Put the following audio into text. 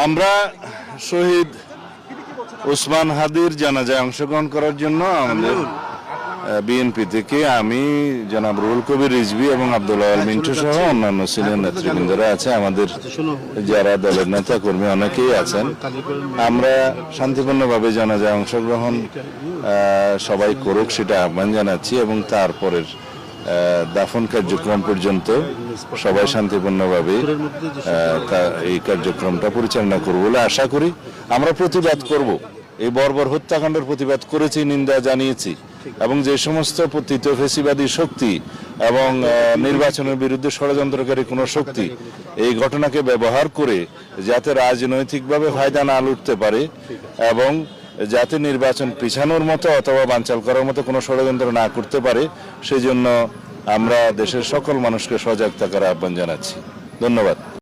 আমরা শহীদ ওসমান হাদির জানাজায় অংশগ্রহণ করার জন্য আমাদের বিএনপি থেকে আমি জনাব রুহুল কবির রিজভী এবং আব্দুল আওয়াল মিন্টু সহ অন্যান্য সিনিয়র নেতৃবৃন্দরা আছে, আমাদের যারা দলের নেতা কর্মী অনেকেই আছেন। আমরা শান্তিপূর্ণভাবে জানাজায় অংশগ্রহণ সবাই করুক সেটা আহ্বান জানাচ্ছি এবং তারপরের দাফন কার্যক্রম পর্যন্ত সবাই শান্তিপূর্ণভাবে এই কার্যক্রমটা পরিচালনা করব বলে আশা করি। আমরা প্রতিবাদ করব, এই বর্বর হত্যাকাণ্ডের প্রতিবাদ করেছি, নিন্দা জানিয়েছি এবং যে সমস্ত পতিত ফেসিবাদী শক্তি এবং নির্বাচনের বিরুদ্ধে ষড়যন্ত্রকারী কোনো শক্তি এই ঘটনাকে ব্যবহার করে যাতে রাজনৈতিকভাবে ফায়দা না লুটতে পারে এবং যাতে নির্বাচন পিছানোর মতো অথবা বানচাল করার মতো কোনো ষড়যন্ত্র না করতে পারে, সেই জন্য আমরা দেশের সকল মানুষকে সজাগ থাকার আহ্বান জানাচ্ছি। ধন্যবাদ।